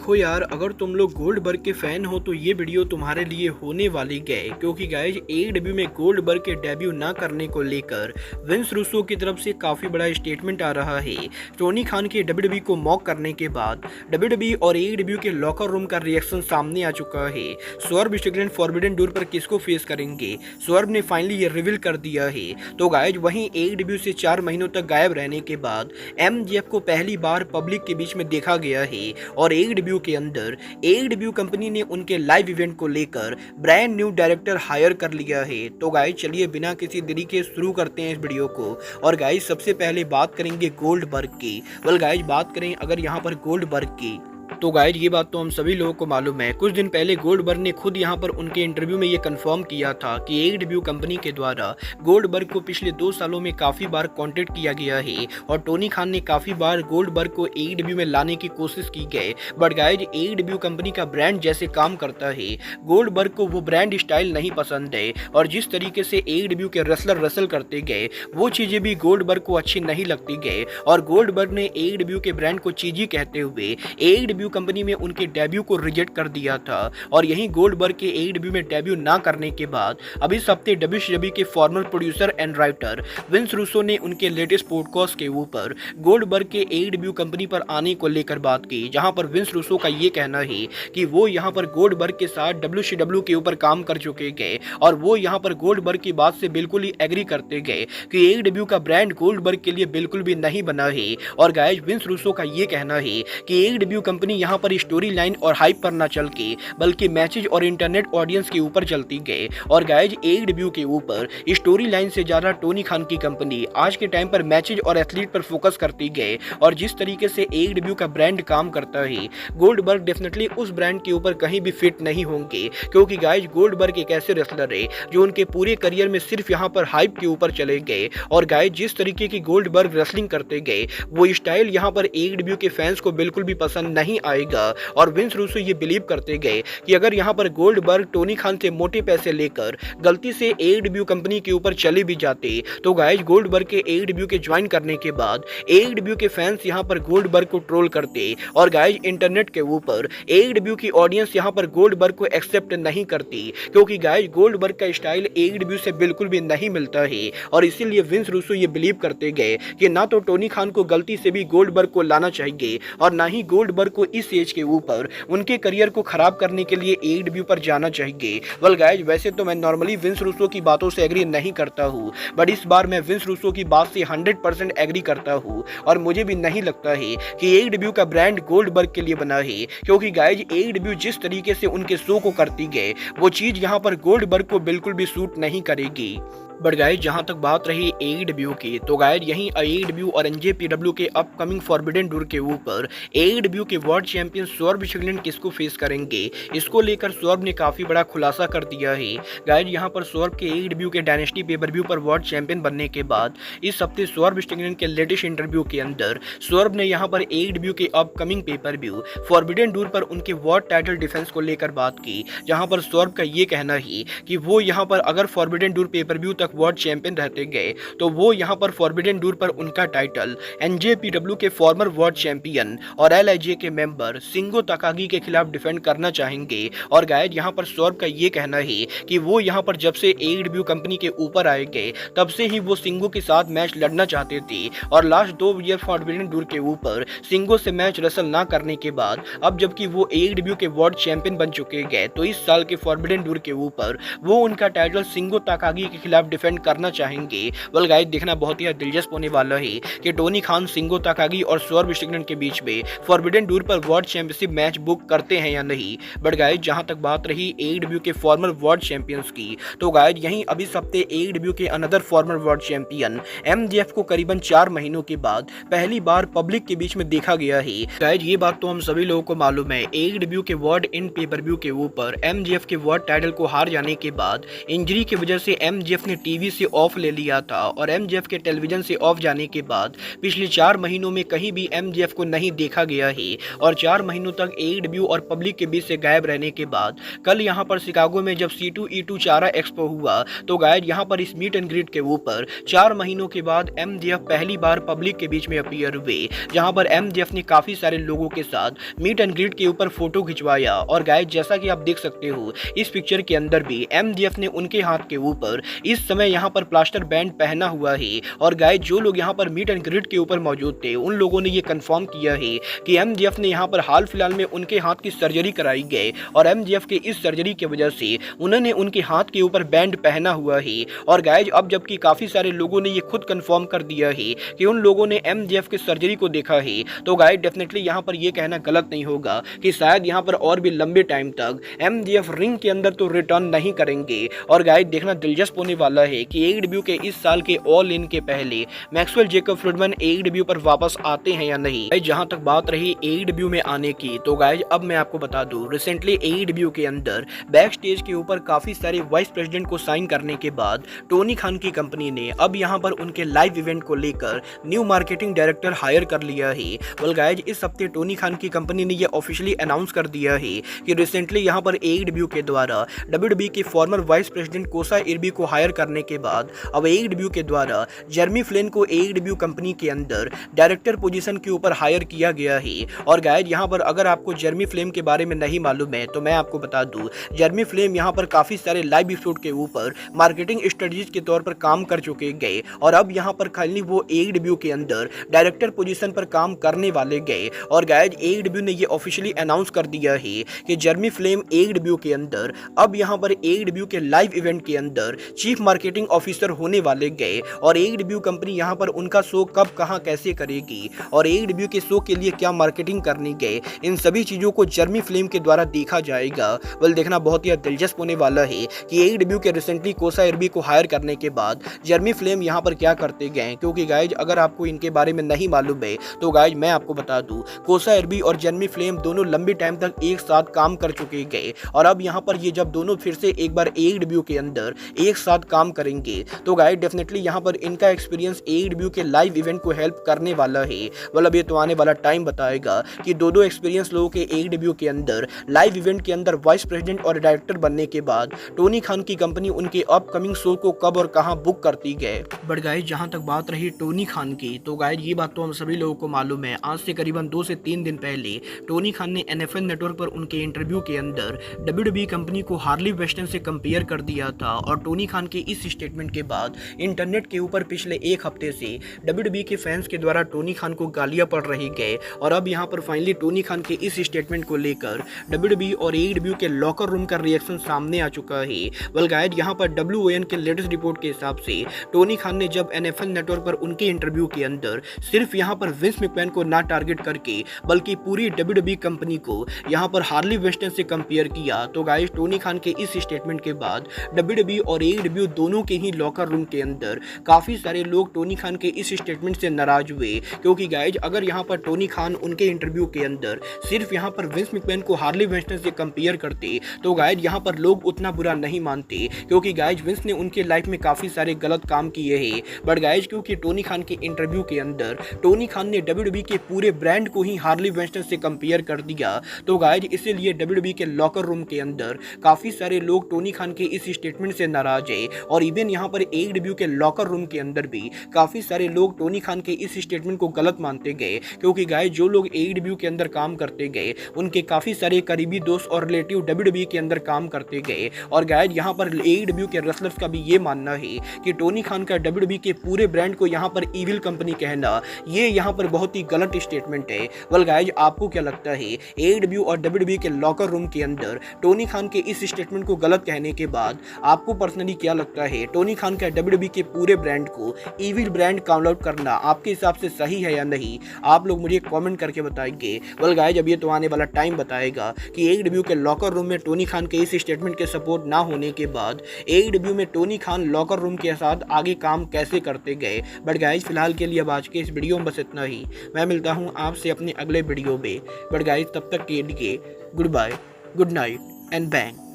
देखो यार, अगर तुम लोग गोल्डबर्ग के फैन हो तो ये वीडियो तुम्हारे लिए होने वाली है, क्योंकि गाइज एडब्ल्यू में गोल्डबर्ग के डेब्यू ना करने को लेकर विंस रूसो की तरफ से काफी बड़ा स्टेटमेंट आ रहा है। टोनी खान के डब्ल्यूडब्ल्यूई को मॉक करने के बाद डब्ल्यूडब्ल्यूई और एडब्ल्यू के लॉकर रूम का रिएक्शन सामने आ चुका है। स्वर्ब स्ट्रिकलैंड फॉरबिडन डोर पर किसको फेस करेंगे, स्वर्ब ने फाइनली ये रिवील कर दिया है। तो गाइज वहीं एडब्ल्यू से 4 महीनों तक गायब रहने के बाद एमजेएफ को पहली बार पब्लिक के बीच में देखा गया है और एडब्ल्यू के अंदर एडब्ल्यू कंपनी ने उनके लाइव इवेंट को लेकर ब्रांड न्यू डायरेक्टर हायर कर लिया है। तो गाइस चलिए बिना किसी देरी के शुरू करते हैं इस वीडियो को। और गाइस सबसे पहले बात करेंगे गोल्डबर्ग की। गाइस बात करें अगर यहाँ पर गोल्डबर्ग की, तो गाइज ये बात तो हम सभी लोगों को मालूम है। कुछ दिन पहले गोल्डबर्ग ने खुद यहाँ पर उनके इंटरव्यू में ये कंफर्म किया था कि एडब्ल्यू कंपनी के द्वारा गोल्डबर्ग को पिछले 2 सालों में काफी बार कॉन्टेक्ट किया गया है और टोनी खान ने काफी बार गोल्डबर्ग को एडब्ल्यू में लाने की कोशिश की गई। बट गाइज एडब्ल्यू कंपनी का ब्रांड जैसे काम करता है, गोल्डबर्ग को वो ब्रांड स्टाइल नहीं पसंद है और जिस तरीके से एडब्ल्यू के रेसलर रेसल करते गए वो चीजें भी गोल्डबर्ग को अच्छी नहीं लगती गए और गोल्डबर्ग ने एडब्ल्यू के ब्रांड को चीजी कहते हुए एडब्ल्यू कंपनी में उनके डेब्यू को रिजेक्ट कर दिया था। और यहीं गोल्डबर्ग के एडब्ल्यू में डेब्यू ना करने के बाद अब इस हफ्ते डब्ल्यूसीडब्ल्यू के former producer and writer Vince Russo ने उनके लेटेस्ट पॉडकास्ट के ऊपर गोल्डबर्ग के एडब्ल्यू कंपनी पर आने को लेकर बात की, जहां पर विंस रूसो का ये कहना है कि वो यहां पर गोल्डबर्ग के साथ डब्ल्यूसीडब्ल्यू के ऊपर काम कर चुके गए और वो यहां पर गोल्डबर्ग की बात से बिल्कुल ही एग्री करते गए कि एडब्ल्यू का ब्रांड गोल्डबर्ग के लिए बिल्कुल भी नहीं बना है। और गाइस विंस रूसो का ये कहना है कि एडब्ल्यू कंपनी यहां पर स्टोरी लाइन और हाइप पर ना चल के बल्कि मैचेज और इंटरनेट ऑडियंस के ऊपर चलती गए। और गाइज एडब्ल्यू के ऊपर स्टोरी लाइन से ज्यादा टोनी खान की कंपनी आज के टाइम पर मैचेज और एथलीट पर फोकस करती गए और जिस तरीके से एडब्ल्यू का ब्रांड काम करता है, गोल्डबर्ग डेफिनेटली उस ब्रांड के ऊपर कहीं भी फिट नहीं होंगे, क्योंकि गाइज गोल्डबर्ग एक ऐसे रेसलर है जो उनके पूरे करियर में सिर्फ यहाँ पर हाइप के ऊपर चले गए और गाइज जिस तरीके की गोल्डबर्ग रेसलिंग करते गए वो स्टाइल यहाँ पर एडब्ल्यू के फैंस को बिल्कुल भी पसंद नहीं आएगा। और विंस रूसो ये बिलीव करते गए कि अगर यहाँ पर गोल्डबर्ग टोनी खान से मोटे पैसे लेकर गलती से एडब्ल्यू कंपनी के ऊपर चले भी जाते तो गाइज गोल्डबर्ग के एडब्ल्यू के ज्वाइन करने के बाद एडब्ल्यू के फैंस यहाँ पर गोल्डबर्ग को ट्रोल करते और गाइज इंटरनेट के ऊपर एडब्ल्यू की ऑडियंस यहाँ पर गोल्डबर्ग को एक्सेप्ट नहीं करती, क्योंकि गाइज गोल्डबर्ग का स्टाइल एडब्ल्यू से बिल्कुल भी नहीं मिलता है। और इसीलिए विंस रूसो ये बिलीव करते गए कि ना तो टोनी खान को गलती से भी गोल्डबर्ग को लाना चाहिए और ना ही गोल्डबर्ग को इस एज के ऊपर उनके करियर को खराब करने के लिए एडब्ल्यू पर जाना चाहिए। गाइज वैसे तो मैं नॉर्मली विंस रूसो की बातों से एग्री नहीं करता हूँ, बट इस बार मैं विंस रूसो की बात से 100% एग्री करता हूँ और मुझे भी नहीं लगता है कि एडब्ल्यू का ब्रांड गोल्डबर्ग के लिए बना है, क्योंकि गाइज एडब्ल्यू जिस तरीके से उनके शो को करती गए वो चीज यहाँ पर गोल्डबर्ग को बिल्कुल भी सूट नहीं करेगी। बट गाइज जहां तक बात रही एडब्ल्यू की, तो गाइज यहीं एडब्ल्यू और एनजेपीडब्ल्यू के अपकमिंग फॉरबिडन डोर के ऊपर एडब्ल्यू के वर्ल्ड चैंपियन स्वर्ब स्ट्रिकलैंड किसको फेस करेंगे, इसको लेकर स्वर्ब ने काफी बड़ा खुलासा कर दिया है। गाइज यहां पर स्वर्ब के एडब्ल्यू के डायनेस्टी पेपरव्यू पर वर्ल्ड चैंपियन बनने के बाद इस हफ्ते स्वर्ब स्ट्रिकलैंड के लेटेस्ट इंटरव्यू के अंदर स्वर्ब ने यहां पर एडब्ल्यू के अपकमिंग पेपरव्यू फॉरबिडन डोर पर उनके वर्ल्ड टाइटल डिफेंस को लेकर बात की, जहां पर स्वर्ब का ये कहना है कि वो यहां पर अगर forbidden door pay-per-view world champion रहते गए तो वो यहां पर फॉरबिडन डोर पर उनका टाइटल एनजेपीडब्ल्यू के फॉर्मर वर्ल्ड चैंपियन और एलआईजे के मेंबर सिंगो तकागी के खिलाफ डिफेंड करना चाहेंगे। और गाइज यहां पर स्वर्ब का ये कहना है कि वो यहां पर जब से एडब्ल्यू कंपनी के ऊपर आए गए तब से ही वो सिंगो के साथ मैच लड़ना चाहते थे और लास्ट 2 ईयर फॉरबिडन डोर के ऊपर सिंगो से मैच रेसल ना करने के बाद अब जबकि वो एडब्ल्यू के वर्ल्ड चैंपियन बन चुके गए तो इस साल के फॉरबिडन डोर के ऊपर वो उनका टाइटल सिंगो तकागी के खिलाफ डिफेंड करना चाहेंगे। गाइस देखना बहुत ही दिलचस्प होने वाला है कि टोनी खान सिंगो तकागी और स्वर्ब स्ट्रिकलैंड के बीच में फॉरबिडन डोर पर वर्ल्ड चैंपियनशिप मैच बुक करते हैं या नहीं। बट गाइस जहां तक बात रही एडब्ल्यू के फॉर्मर वर्ल्ड चैंपियंस की, तो गाइस यहीं अभी इस हफ्ते एडब्ल्यू के another farmer world champion MJF को करीबन 4 महीनों के बाद पहली बार पब्लिक के बीच में देखा गया है। गाइस ये बात तो हम सभी लोगों को मालूम है, एडब्ल्यू के वर्ल्ड इन पेपरव्यू के ऊपर एमजेएफ के वर्ल्ड टाइटल को हार जाने के बाद इंजरी की वजह से एमजेएफ ने टीवी से ऑफ ले लिया था और एमजेएफ के टेलीविजन से ऑफ जाने के बाद पिछले 4 महीनों में कहीं भी एमजेएफ को नहीं देखा गया है और 4 महीनों तक एईडब्ल्यू और पब्लिक के बीच से गायब रहने के बाद कल यहां पर शिकागो में जब C2E2 चारा एक्सपो हुआ तो गायब यहां पर इस मीट एंड ग्रीट के ऊपर 4 महीनों के बाद एमजेएफ पहली बार पब्लिक के बीच में अपीयर हुए, जहां पर एमजेएफ ने काफी सारे लोगों के साथ मीट एंड ग्रीट के ऊपर फोटो खिंचवाया और गाइस जैसा कि आप देख सकते हो इस पिक्चर के अंदर भी एमजेएफ ने उनके हाथ के ऊपर इस समय यहां पर प्लास्टर बैंड पहना हुआ है और गाइस जो लोग यहां पर मीट एंड ग्रीट के ऊपर मौजूद थे उन लोगों ने ये कंफर्म किया है कि एमजेएफ ने यहां पर हाल फिलहाल में उनके हाथ की सर्जरी कराई गई और एमजेएफ के इस सर्जरी की वजह से उन्होंने उनके हाथ के ऊपर बैंड पहना हुआ है और गाइस अब जबकि काफी सारे लोगों ने ये खुद कंफर्म कर दिया है कि उन लोगों ने एमजेएफ की सर्जरी को देखा है, तो गाइस डेफिनेटली यहां पर ये कहना गलत नहीं होगा कि शायद यहां पर और भी लंबे टाइम तक एमजेएफ रिंग के अंदर तो रिटर्न नहीं करेंगे। और गाइस देखना दिलचस्प होने वाला है कि एईडब्ल्यू के इस साल के ऑल इन के पहले मैक्सवेल जेकब फ्रीडमैन एईडब्ल्यू पर वापस आते हैं या नहीं। जहां तक बात रही एईडब्ल्यू में आने की, तो गाइस अब मैं आपको बता दूं रिसेंटली एईडब्ल्यू के अंदर बैक स्टेज के ऊपर काफी सारे वाइस प्रेसिडेंट को साइन करने के बाद टोनी खान की कंपनी ने अब यहां पर उनके लाइव इवेंट को लेकर न्यू मार्केटिंग डायरेक्टर हायर कर लिया है। वेल गाइस इस हफ्ते टोनी खान की कंपनी ने यह ऑफिशियली अनाउंस कर दिया है कि रिसेंटली यहां पर एईडब्ल्यू के द्वारा डब्ल्यूडब्ल्यूई के फॉर्मर वाइस प्रेसिडेंट कोसा इरबी को हायर करने के बाद अब एईडब्ल्यू के द्वारा जेरेमी फ्लिन को एईडब्ल्यू कंपनी के अंदर डायरेक्टर पोजीशन के ऊपर हायर किया गया है। और गाइस यहां पर अगर आपको जेरेमी फ्लिन के बारे में नहीं मालूम है तो मैं आपको बता दूं जेरेमी फ्लिन यहां पर काफी सारे लाइव एपिसोड के ऊपर मार्केटिंग स्ट्रेटजीज के तौर पर काम कर चुके गए और अब यहां पर खाली वो एईडब्ल्यू के अंदर डायरेक्टर पोजीशन पर काम करने वाले गए। और गाइस एईडब्ल्यू ने ये ऑफिशियली अनाउंस कर दिया है कि जेरेमी फ्लिन एईडब्ल्यू के अंदर अब यहां पर एईडब्ल्यू के लाइव इवेंट के अंदर चीफ मार्केटिंग ऑफिसर होने वाले गए और एईडब्ल्यू कंपनी यहां पर उनका शो कब कहां कैसे करेगी और एईडब्ल्यू के शो के लिए क्या मार्केटिंग करनी गए, इन सभी चीजों को जेरेमी फ्लिन के द्वारा देखा जाएगा। वेल देखना बहुत ही दिलचस्प होने वाला है कि एईडब्ल्यू के रिसेंटली कोसा इरबी को हायर करने के बाद जेरेमी फ्लिन यहां पर क्या करते गए, क्योंकि गाइज अगर आपको इनके बारे में नहीं मालूम है तो गाइज मैं आपको बता दूं कोसा इरबी और जेरेमी फ्लिन दोनों लंबे टाइम तक एक साथ काम कर चुके गए और अब यहां पर ये जब दोनों फिर से एक बार एईडब्ल्यू के अंदर एक साथ काम करेंगे तो गाइज डेफिनेटली यहां पर इनका एक्सपीरियंस एईडब्ल्यू के लाइव इवेंट को हेल्प करने वाला है। मतलब ये तो आने वाला टाइम बताएगा कि दो एक्सपीरियंस लोगों के एईडब्ल्यू के अंदर लाइव इवेंट के अंदर वाइस प्रेसिडेंट और डायरेक्टर बनने के बाद टोनी खान की कंपनी उनके अपकमिंग शो को कब और कहां बुक करती गए। बट गाइज जहां तक बात रही टोनी खान की, तो गाइज ये बात तो हम सभी लोगों को मालूम है, आज से करीबन 2 से 3 दिन पहले टोनी खान ने NFL नेटवर्क पर उनके इंटरव्यू के अंदर WWE कंपनी को हार्ली वेस्टन से कंपेयर कर दिया था और टोनी खान के इस स्टेटमेंट के बाद इंटरनेट के ऊपर पिछले एक हफ्ते से WWE के फैंस के द्वारा टोनी खान को गालियां पड़ रही गए और अब यहां पर फाइनली टोनी खान के इस स्टेटमेंट को लेकर WWE और AEW के लॉकर रूम का रिएक्शन सामने आ चुका है। वेल गाइस यहां पर WON के लेटेस्ट रिपोर्ट के हिसाब से टोनी खान ने जब NFL नेटवर्क पर उनके इंटरव्यू के अंदर सिर्फ यहां पर विंस मैकमैन को ना टारगेट करके बल्कि पूरी WWE कंपनी को यहां पर हार्ली वेस्टन से कंपेयर किया, तो गाइस टोनी खान के इस स्टेटमेंट के बाद WWE और AEW दोनों के ही लॉकर रूम के अंदर काफी सारे लोग टोनी खान के इस स्टेटमेंट से नाराज हुए, क्योंकि गाइज अगर यहां पर टोनी खान उनके इंटरव्यू के अंदर सिर्फ यहां पर विंस मैकमैन को हार्ली वेस्टन से कंपेयर करते तो गाइज यहां पर लोग उतना बुरा नहीं मानते, क्योंकि गाइज विंस ने उनके लाइफ में काफी सारे गलत काम किए हैं। बट गाइज क्योंकि टोनी खान के इंटरव्यू के अंदर टोनी खान ने WWE के पूरे ब्रांड को ही हार्ली वेस्टन से कंपेयर कर दिया, तो गाइज इसीलिए WWE के लॉकर रूम के अंदर काफी सारे लोग टोनी खान के इस स्टेटमेंट से नाराज है और इवन यहां पर AEW के लॉकर रूम के अंदर भी काफी सारे लोग टोनी खान के इस स्टेटमेंट को गलत मानते गए, क्योंकि गाइस जो लोग AEW के अंदर काम करते गए उनके काफी सारे करीबी दोस्त और रिलेटिव WWE के अंदर काम करते गए और गाइस यहां पर AEW के रेसलर्स का भी ये मानना है कि टोनी खान का WWE के पूरे ब्रांड को यहां पर इविल कंपनी कहना ये यहां पर बहुत ही गलत स्टेटमेंट है। वेल गाइस आपको क्या लगता है AEW और WWE के लॉकर रूम के अंदर टोनी खान के इस स्टेटमेंट को गलत कहने के बाद आपको पर्सनली क्या लगता है टोनी खान का WWE के पूरे ब्रांड को इविल ब्रांड काउंट आउट करना आपके हिसाब से सही है या नहीं, आप लोग मुझे कमेंट करके बताएंगे। वेल गाइस अब ये तो आने वाला टाइम बताएगा कि AEW के लॉकर रूम में टोनी खान के इस स्टेटमेंट के सपोर्ट ना होने के बाद AEW में टोनी खान लॉकर रूम के साथ आगे काम कैसे करते गए। बट गाइस फिलहाल के लिए अब आज के इस वीडियो में बस इतना ही, मैं मिलता हूँ आपसे अपने अगले वीडियो में। बट गाइस तब तक के लिए goodbye, good night and bang.